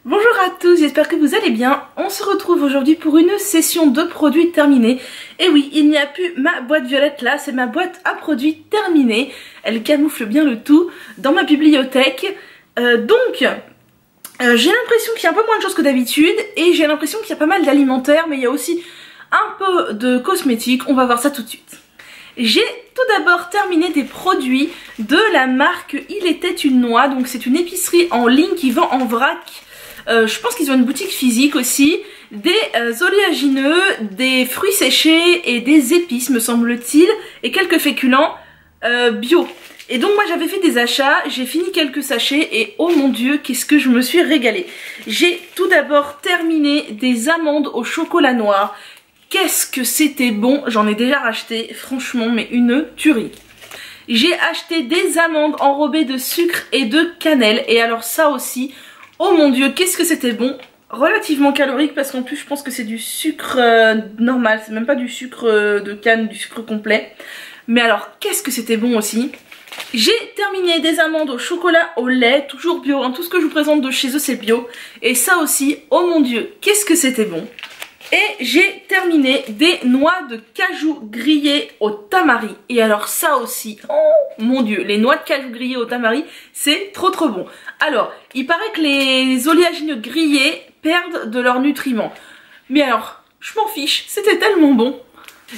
Bonjour à tous, j'espère que vous allez bien. On se retrouve aujourd'hui pour une session de produits terminés. Et oui, il n'y a plus ma boîte violette là, c'est ma boîte à produits terminés. Elle camoufle bien le tout dans ma bibliothèque. J'ai l'impression qu'il y a un peu moins de choses que d'habitude et j'ai l'impression qu'il y a pas mal d'alimentaire, mais il y a aussi un peu de cosmétiques. On va voir ça tout de suite. J'ai tout d'abord terminé des produits de la marque Il était une noix. Donc c'est une épicerie en ligne qui vend en vrac. Je pense qu'ils ont une boutique physique aussi. Des oléagineux, des fruits séchés et des épices me semble-t-il. Et quelques féculents bio. Et donc moi j'avais fait des achats, j'ai fini quelques sachets et oh mon dieu qu'est-ce que je me suis régalée. J'ai tout d'abord terminé des amandes au chocolat noir. Qu'est-ce que c'était bon, j'en ai déjà racheté, franchement, mais une tuerie. J'ai acheté des amandes enrobées de sucre et de cannelle, et alors ça aussi, oh mon dieu, qu'est-ce que c'était bon. Relativement calorique parce qu'en plus je pense que c'est du sucre normal, c'est même pas du sucre de canne, du sucre complet. Mais alors, qu'est-ce que c'était bon aussi. J'ai terminé des amandes au chocolat au lait, toujours bio, hein. Tout ce que je vous présente de chez eux c'est bio. Et ça aussi, oh mon dieu, qu'est-ce que c'était bon. Et j'ai terminé des noix de cajou grillées au tamari. Et alors ça aussi, oh mon dieu, les noix de cajou grillées au tamari, c'est trop bon. Alors, il paraît que les oléagineux grillés perdent de leurs nutriments. Mais alors, je m'en fiche, c'était tellement bon.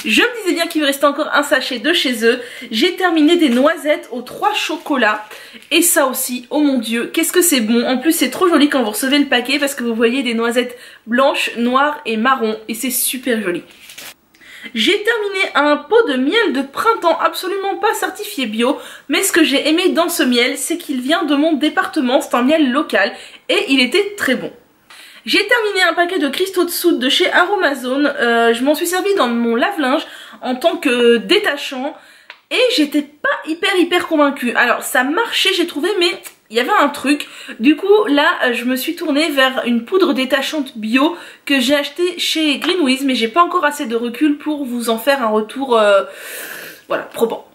Je me disais bien qu'il me restait encore un sachet de chez eux. J'ai terminé des noisettes aux 3 chocolats. Et ça aussi, oh mon dieu, qu'est-ce que c'est bon. En plus c'est trop joli quand vous recevez le paquet parce que vous voyez des noisettes blanches, noires et marron. Et c'est super joli. J'ai terminé un pot de miel de printemps absolument pas certifié bio. Mais ce que j'ai aimé dans ce miel, c'est qu'il vient de mon département. C'est un miel local et il était très bon. J'ai terminé un paquet de cristaux de soude de chez Aromazone. Je m'en suis servi dans mon lave-linge en tant que détachant. Et j'étais pas hyper convaincue. Alors ça marchait j'ai trouvé, mais il y avait un truc. Du coup là je me suis tournée vers une poudre détachante bio que j'ai achetée chez Greenwiz. Mais j'ai pas encore assez de recul pour vous en faire un retour voilà, probant.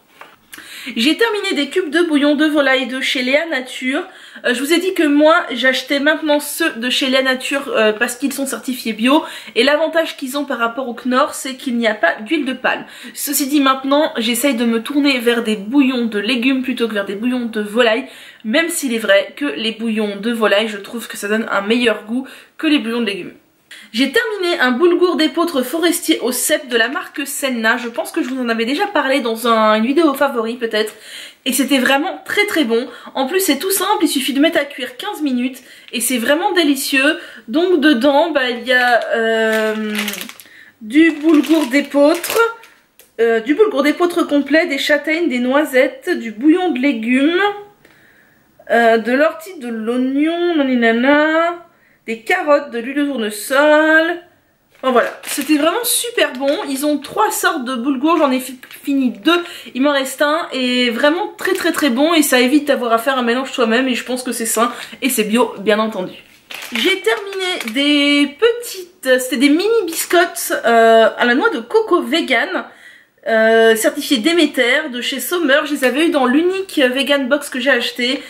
J'ai terminé des cubes de bouillon de volaille de chez Léa Nature. Je vous ai dit que moi j'achetais maintenant ceux de chez Léa Nature parce qu'ils sont certifiés bio. Et l'avantage qu'ils ont par rapport au Knorr, c'est qu'il n'y a pas d'huile de palme. Ceci dit, maintenant j'essaye de me tourner vers des bouillons de légumes plutôt que vers des bouillons de volaille. Même s'il est vrai que les bouillons de volaille, je trouve que ça donne un meilleur goût que les bouillons de légumes. J'ai terminé un boulgour d'épeautre forestier au cèpe de la marque Senna. Je pense que je vous en avais déjà parlé dans une vidéo favori peut-être. Et c'était vraiment très bon. En plus c'est tout simple, il suffit de mettre à cuire 15 minutes. Et c'est vraiment délicieux. Donc dedans il y a du boulgour d'épeautre. Du boulgour d'épeautre complet, des châtaignes, des noisettes, du bouillon de légumes. De l'ortie, de l'oignon, naninana. Des carottes, de l'huile de tournesol. Bon voilà, c'était vraiment super bon. Ils ont 3 sortes de boulgour, j'en ai fini 2, il m'en reste un. Et vraiment très bon et ça évite d'avoir à faire un mélange soi-même. Et je pense que c'est sain et c'est bio bien entendu. J'ai terminé des petites, c'était des mini biscottes à la noix de coco vegan. Certifiés Déméter de chez Sommer. Je les avais eu dans l'unique vegan box que j'ai acheté.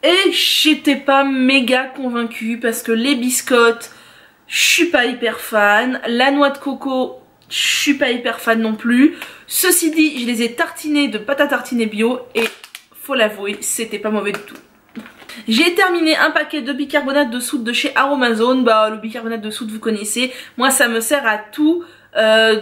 Et j'étais pas méga convaincue parce que les biscottes, je suis pas hyper fan. La noix de coco, je suis pas hyper fan non plus. Ceci dit, je les ai tartinés de pâte à tartiner bio et faut l'avouer, c'était pas mauvais du tout. J'ai terminé un paquet de bicarbonate de soude de chez Aromazone. Le bicarbonate de soude vous connaissez, moi ça me sert à tout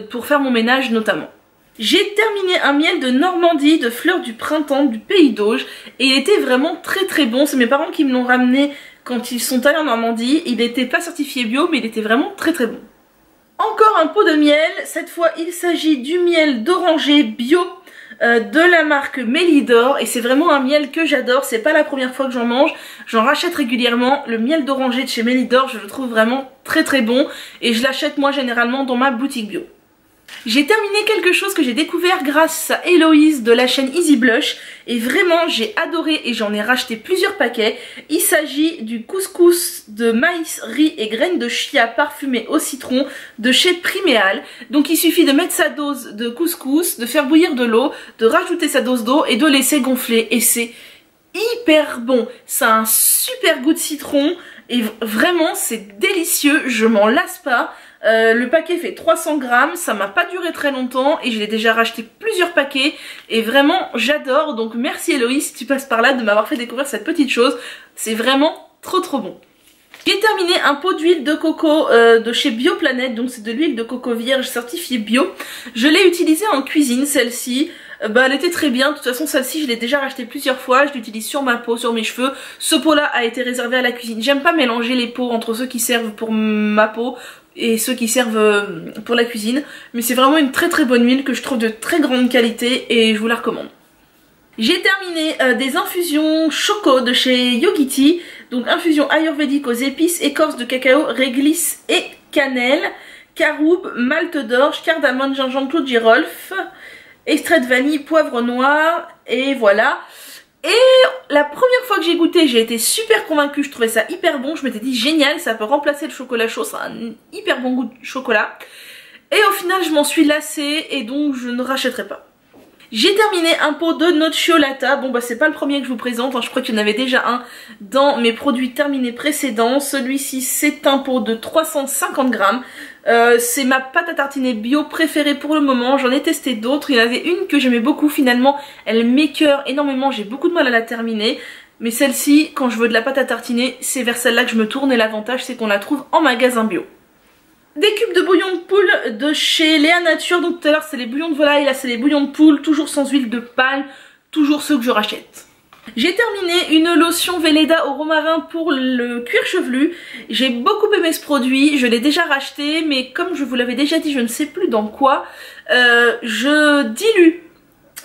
pour faire mon ménage notamment. J'ai terminé un miel de Normandie, de fleurs du printemps, du pays d'Auge. Et il était vraiment très bon. C'est mes parents qui me l'ont ramené quand ils sont allés en Normandie. Il n'était pas certifié bio, mais il était vraiment très bon. Encore un pot de miel. Cette fois, il s'agit du miel d'oranger bio de la marque Mélidor. Et c'est vraiment un miel que j'adore. C'est pas la première fois que j'en mange. J'en rachète régulièrement. Le miel d'oranger de chez Mélidor, je le trouve vraiment très bon. Et je l'achète moi généralement dans ma boutique bio. J'ai terminé quelque chose que j'ai découvert grâce à Héloïse de la chaîne Easy Blush et vraiment j'ai adoré et j'en ai racheté plusieurs paquets. Il s'agit du couscous de maïs, riz et graines de chia parfumé au citron de chez Priméal. Donc il suffit de mettre sa dose de couscous, de faire bouillir de l'eau, de rajouter sa dose d'eau et de laisser gonfler et c'est hyper bon. Ça a un super goût de citron et vraiment c'est délicieux, je m'en lasse pas. Le paquet fait 300 grammes, ça m'a pas duré très longtemps et je l'ai déjà racheté plusieurs paquets et vraiment j'adore. Donc merci Héloïse si tu passes par là de m'avoir fait découvrir cette petite chose, c'est vraiment trop bon. J'ai terminé un pot d'huile de coco de chez Bioplanète, donc c'est de l'huile de coco vierge certifiée bio. Je l'ai utilisée en cuisine celle-ci. Elle était très bien, de toute façon celle-ci je l'ai déjà rachetée plusieurs fois, je l'utilise sur ma peau, sur mes cheveux. Ce pot là a été réservé à la cuisine, j'aime pas mélanger les pots entre ceux qui servent pour ma peau et ceux qui servent pour la cuisine. Mais c'est vraiment une très bonne huile que je trouve de très grande qualité et je vous la recommande. J'ai terminé des infusions choco de chez Yogiti, donc infusion ayurvédique aux épices, écorce de cacao, réglisse et cannelle, caroube, malte d'orge, cardamome, gingembre, clou de girofle, extrait de vanille, poivre noir et voilà. Et la première fois que j'ai goûté, j'ai été super convaincue, je trouvais ça hyper bon, je m'étais dit génial, ça peut remplacer le chocolat chaud, ça a un hyper bon goût de chocolat. Et au final je m'en suis lassée et donc je ne rachèterai pas. J'ai terminé un pot de nocciolata, c'est pas le premier que je vous présente, je crois qu'il y en avait déjà un dans mes produits terminés précédents. Celui-ci c'est un pot de 350 grammes. C'est ma pâte à tartiner bio préférée pour le moment, j'en ai testé d'autres, il y en avait une que j'aimais beaucoup finalement, elle m'écœure énormément, j'ai beaucoup de mal à la terminer. Mais celle-ci, quand je veux de la pâte à tartiner, c'est vers celle-là que je me tourne et l'avantage c'est qu'on la trouve en magasin bio. Des cubes de bouillon de poule de chez Léa Nature, donc tout à l'heure c'est les bouillons de volaille, là c'est les bouillons de poule, toujours sans huile de palme, toujours ceux que je rachète. J'ai terminé une lotion Velleda au romarin pour le cuir chevelu. J'ai beaucoup aimé ce produit, je l'ai déjà racheté, mais comme je vous l'avais déjà dit, je ne sais plus dans quoi, je dilue.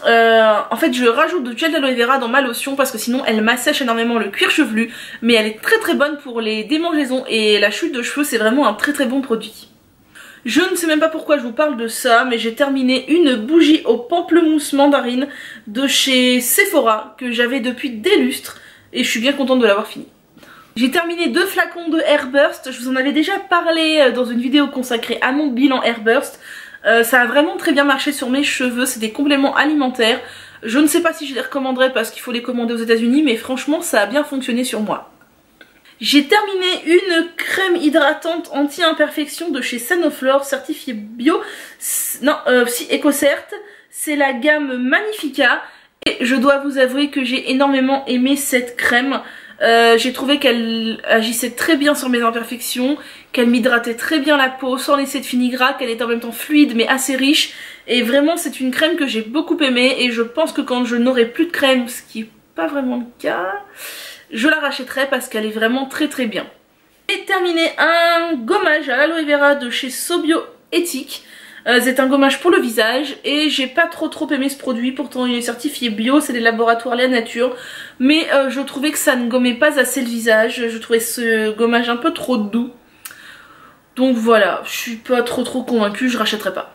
En fait je rajoute du gel d'aloe vera dans ma lotion parce que sinon elle m'assèche énormément le cuir chevelu, mais elle est très bonne pour les démangeaisons et la chute de cheveux, c'est vraiment un très bon produit. Je ne sais même pas pourquoi je vous parle de ça, mais j'ai terminé une bougie au pamplemousse mandarine de chez Sephora que j'avais depuis des lustres et je suis bien contente de l'avoir fini. J'ai terminé 2 flacons de Airburst, je vous en avais déjà parlé dans une vidéo consacrée à mon bilan Airburst. Ça a vraiment très bien marché sur mes cheveux, c'est des compléments alimentaires. Je ne sais pas si je les recommanderais parce qu'il faut les commander aux États-Unis, mais franchement ça a bien fonctionné sur moi. J'ai terminé une crème hydratante anti-imperfection de chez Sanoflore, certifiée bio, EcoCert, c'est la gamme Magnifica. Et je dois vous avouer que j'ai énormément aimé cette crème. J'ai trouvé qu'elle agissait très bien sur mes imperfections, qu'elle m'hydratait très bien la peau sans laisser de fini-gras, qu'elle était en même temps fluide mais assez riche. Et vraiment c'est une crème que j'ai beaucoup aimée et je pense que quand je n'aurai plus de crème, ce qui n'est pas vraiment le cas, je la rachèterai parce qu'elle est vraiment très bien. J'ai terminé un gommage à l'aloe vera de chez Sobio Ethique. C'est un gommage pour le visage et j'ai pas trop aimé ce produit, pourtant il est certifié bio, c'est des laboratoires Léa Nature, mais je trouvais que ça ne gommait pas assez le visage, je trouvais ce gommage un peu trop doux. Donc voilà, je suis pas trop convaincue, je rachèterai pas.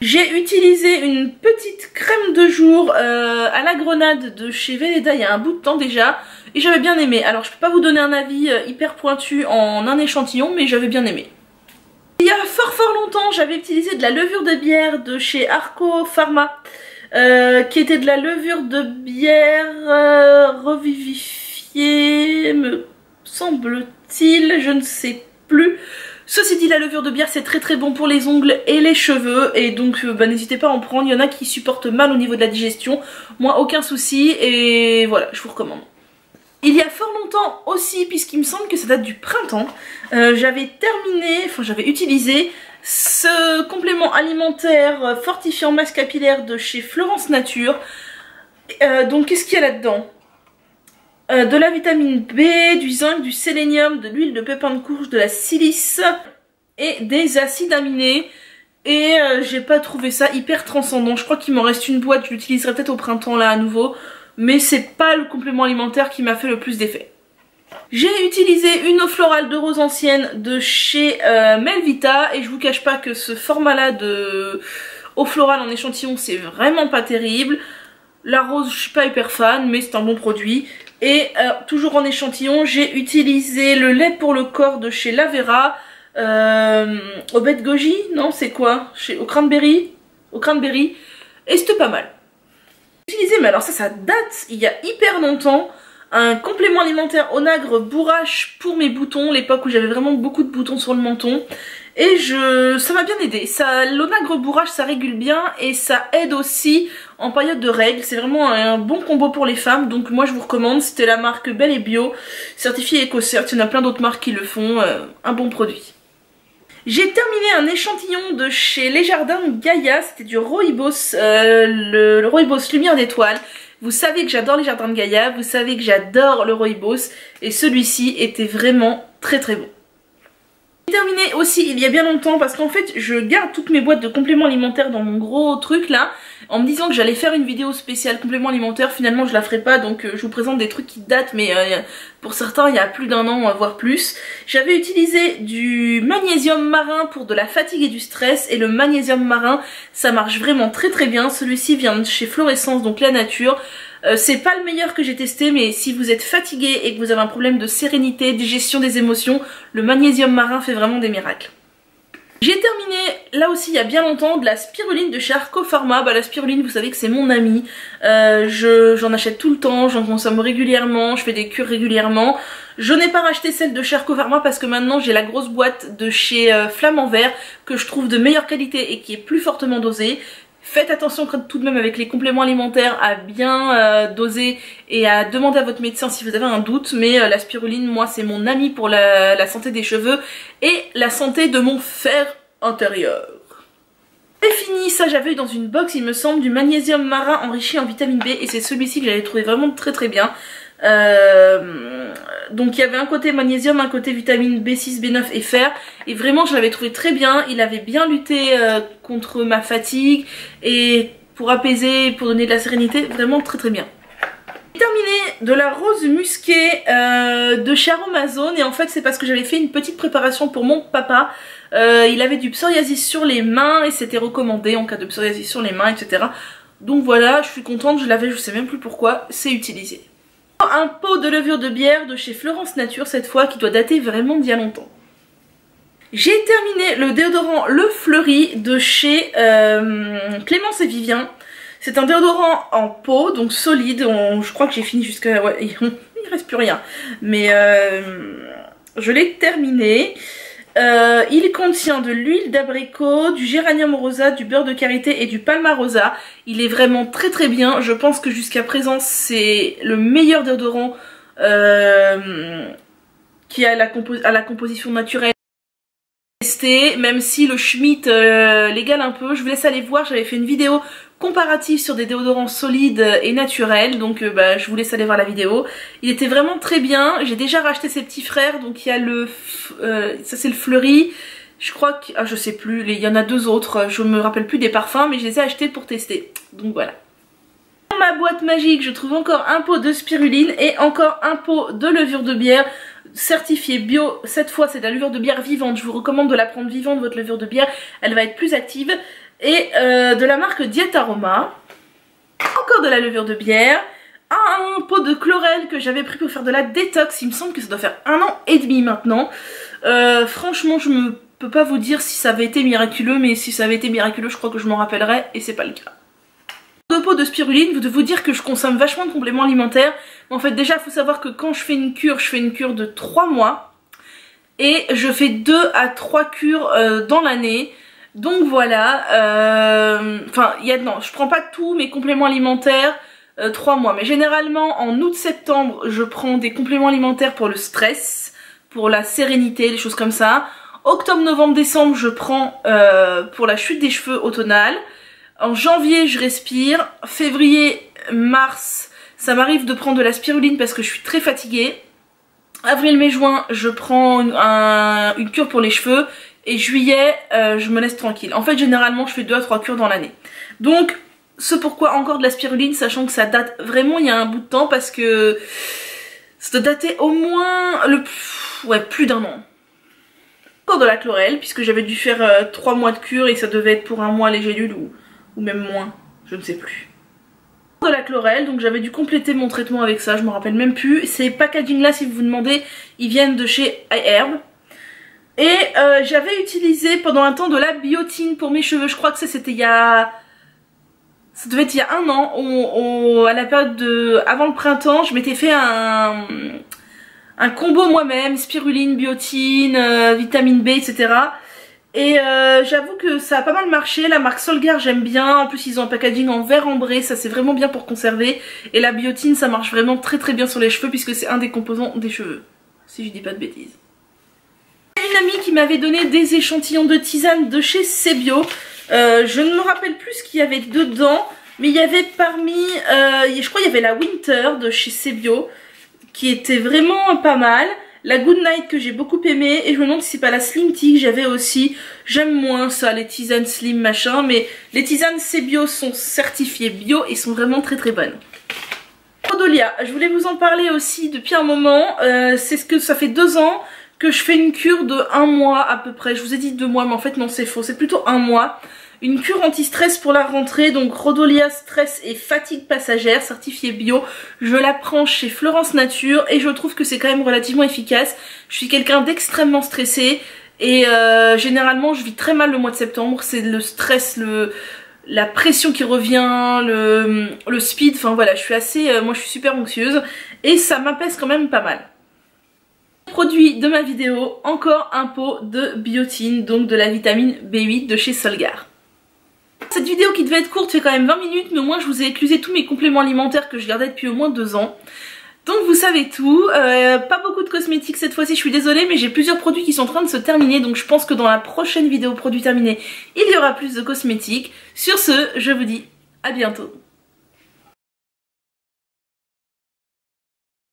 J'ai utilisé une petite crème de jour à la grenade de chez Velleda il y a un bout de temps déjà et j'avais bien aimé. Alors je peux pas vous donner un avis hyper pointu en un échantillon, mais j'avais bien aimé. Il y a fort longtemps j'avais utilisé de la levure de bière de chez Arco Pharma qui était de la levure de bière revivifiée me semble-t-il, je ne sais plus. Ceci dit, la levure de bière c'est très bon pour les ongles et les cheveux et donc n'hésitez pas à en prendre, il y en a qui supportent mal au niveau de la digestion, moi aucun souci et voilà, je vous recommande. Il y a fort longtemps aussi, puisqu'il me semble que ça date du printemps, j'avais utilisé ce complément alimentaire fortifiant masse capillaire de chez Florence Nature. Donc qu'est-ce qu'il y a là-dedans ? De la vitamine B, du zinc, du sélénium, de l'huile de pépin de courge, de la silice et des acides aminés. Et j'ai pas trouvé ça hyper transcendant. Je crois qu'il m'en reste une boîte, je l'utiliserai peut-être au printemps là à nouveau. Mais c'est pas le complément alimentaire qui m'a fait le plus d'effet. J'ai utilisé une eau florale de rose ancienne de chez Melvita et je vous cache pas que ce format là de eau florale en échantillon c'est vraiment pas terrible. La rose je suis pas hyper fan mais c'est un bon produit. Et toujours en échantillon j'ai utilisé le lait pour le corps de chez Lavera au bête goji, non c'est quoi, au cranberry et c'était pas mal. J'ai utilisé, mais alors ça date il y a hyper longtemps, un complément alimentaire Onagre bourrache pour mes boutons, l'époque où j'avais vraiment beaucoup de boutons sur le menton. Et ça m'a bien aidé. L'Onagre bourrache, ça régule bien et ça aide aussi en période de règles. C'est vraiment un bon combo pour les femmes. Donc moi je vous recommande, c'était la marque Belle et Bio, certifié EcoCert. Il y en a plein d'autres marques qui le font, un bon produit. J'ai terminé un échantillon de chez Les Jardins Gaïa, c'était du Rooibos, le Rooibos Lumière d'étoile. Vous savez que j'adore Les Jardins de Gaïa, vous savez que j'adore le Rooibos et celui-ci était vraiment très très bon. J'ai terminé aussi il y a bien longtemps parce qu'en fait je garde toutes mes boîtes de compléments alimentaires dans mon gros truc là en me disant que j'allais faire une vidéo spéciale compléments alimentaires. Finalement je la ferai pas, donc je vous présente des trucs qui datent, mais pour certains il y a plus d'un an voire plus. J'avais utilisé du magnésium marin pour de la fatigue et du stress, et le magnésium marin ça marche vraiment très très bien. Celui-ci vient de chez Florescence, donc la nature. C'est pas le meilleur que j'ai testé, mais si vous êtes fatigué et que vous avez un problème de sérénité, de gestion des émotions, le magnésium marin fait vraiment des miracles. J'ai terminé, là aussi il y a bien longtemps, de la spiruline de chez Arco Pharma. La spiruline, vous savez que c'est mon ami, j'en achète tout le temps, j'en consomme régulièrement, je fais des cures régulièrement. Je n'ai pas racheté celle de chez Arco Pharma parce que maintenant j'ai la grosse boîte de chez Flamand Vert que je trouve de meilleure qualité et qui est plus fortement dosée. Faites attention tout de même avec les compléments alimentaires à bien doser et à demander à votre médecin si vous avez un doute, mais la spiruline, moi c'est mon ami pour la santé des cheveux et la santé de mon fer intérieur. C'est fini, ça j'avais eu dans une box il me semble du magnésium marin enrichi en vitamine B et c'est celui-ci que j'avais trouvé vraiment très très bien. Donc il y avait un côté magnésium, un côté vitamine B6, B9 et fer, et vraiment je l'avais trouvé très bien. Il avait bien lutté contre ma fatigue et pour apaiser, pour donner de la sérénité, vraiment très très bien. J'ai terminé de la rose musquée de chez Aromazone, et en fait c'est parce que j'avais fait une petite préparation pour mon papa. Il avait du psoriasis sur les mains et c'était recommandé en cas de psoriasis sur les mains, etc. Donc voilà, je suis contente, je l'avais, je sais même plus pourquoi, c'est utilisé. Un pot de levure de bière de chez Florence Nature cette fois, qui doit dater vraiment d'il y a longtemps. J'ai terminé le déodorant Le Fleuri de chez Clémence et Vivien. C'est un déodorant en peau, donc solide. Je crois que j'ai fini jusqu'à... Ouais, il reste plus rien. Mais je l'ai terminé. Il contient de l'huile d'abricot, du géranium rosa, du beurre de karité et du palmarosa. Il est vraiment très très bien. Je pense que jusqu'à présent c'est le meilleur déodorant qui a la composition naturelle. Même si le Schmitt l'égale un peu, je vous laisse aller voir, j'avais fait une vidéo comparative sur des déodorants solides et naturels, donc je vous laisse aller voir la vidéo. Il était vraiment très bien, j'ai déjà racheté ses petits frères, donc il y a ça c'est le Fleuri, je crois que, je sais plus, il y en a deux autres, je me rappelle plus des parfums, mais je les ai achetés pour tester, donc voilà. Dans ma boîte magique, je trouve encore un pot de spiruline et encore un pot de levure de bière, certifié bio. Cette fois c'est de la levure de bière vivante, je vous recommande de la prendre vivante votre levure de bière, elle va être plus active. Et de la marque Diet Aroma, encore de la levure de bière, un pot de chlorelle que j'avais pris pour faire de la détox, il me semble que ça doit faire 1 an et demi maintenant. Franchement je ne peux pas vous dire si ça avait été miraculeux, mais si ça avait été miraculeux je crois que je m'en rappellerai et c'est pas le cas. 2 pots de spiruline, vous devez vous dire que je consomme vachement de compléments alimentaires. En fait déjà il faut savoir que quand je fais une cure de 3 mois et je fais 2 à 3 cures dans l'année. Donc voilà, enfin non, je prends pas tous mes compléments alimentaires 3 mois, mais généralement en août-septembre je prends des compléments alimentaires pour le stress, pour la sérénité, des choses comme ça. Octobre, novembre, décembre je prends pour la chute des cheveux automnale. En janvier je respire, février, mars ça m'arrive de prendre de la spiruline parce que je suis très fatiguée. Avril, mai, juin je prends une cure pour les cheveux. Et juillet, je me laisse tranquille. En fait, généralement, je fais 2 à 3 cures dans l'année. Donc, ce pourquoi encore de la spiruline, sachant que ça date vraiment il y a un bout de temps, parce que ça doit dater au moins plus d'1 an. Encore de la chlorelle, puisque j'avais dû faire 3 mois de cure et ça devait être pour 1 mois les gélules ou même moins, je ne sais plus. De la chlorelle, donc j'avais dû compléter mon traitement avec ça, je me rappelle même plus. Ces packaging là, si vous vous demandez, ils viennent de chez iHerb. Et j'avais utilisé pendant un temps de la biotine pour mes cheveux. Je crois que c'était il y a ça devait être il y a un an, à la période avant le printemps, je m'étais fait un combo moi-même, spiruline, biotine, vitamine B, etc. Et j'avoue que ça a pas mal marché. La marque Solgar j'aime bien, en plus ils ont un packaging en verre ambré, ça c'est vraiment bien pour conserver. Et la biotine ça marche vraiment très bien sur les cheveux puisque c'est un des composants des cheveux, si je dis pas de bêtises. Une amie qui m'avait donné des échantillons de tisane de chez Sebio. Je ne me rappelle plus ce qu'il y avait dedans, mais il y avait parmi, je crois il y avait la Winter de chez Sebio qui était vraiment pas mal. La Good Night que j'ai beaucoup aimé, et je me demande si c'est pas la Slim Tea que j'avais aussi. J'aime moins ça, les tisanes slim machin, mais les tisanes Sebio sont certifiées bio et sont vraiment très bonnes. Rhodolia, je voulais vous en parler aussi depuis un moment. C'est ce que ça fait 2 ans que je fais une cure de 1 mois à peu près. Je vous ai dit 2 mois, mais en fait non, c'est faux, c'est plutôt 1 mois. Une cure anti-stress pour la rentrée, donc Rhodolia stress et fatigue passagère, certifiée bio. Je la prends chez Florence Nature et je trouve que c'est quand même relativement efficace. Je suis quelqu'un d'extrêmement stressé et généralement je vis très mal le mois de septembre. C'est le stress, la pression qui revient, le speed, enfin voilà, je suis assez, moi je suis super anxieuse et ça m'apaise quand même pas mal. Produit de ma vidéo, encore un pot de biotine, donc de la vitamine B8 de chez Solgar. Cette vidéo qui devait être courte fait quand même 20 minutes, mais au moins je vous ai éclusé tous mes compléments alimentaires que je gardais depuis au moins 2 ans. Donc vous savez tout, pas beaucoup de cosmétiques cette fois-ci, je suis désolée, mais j'ai plusieurs produits qui sont en train de se terminer, donc je pense que dans la prochaine vidéo produits terminés, il y aura plus de cosmétiques. Sur ce, je vous dis à bientôt.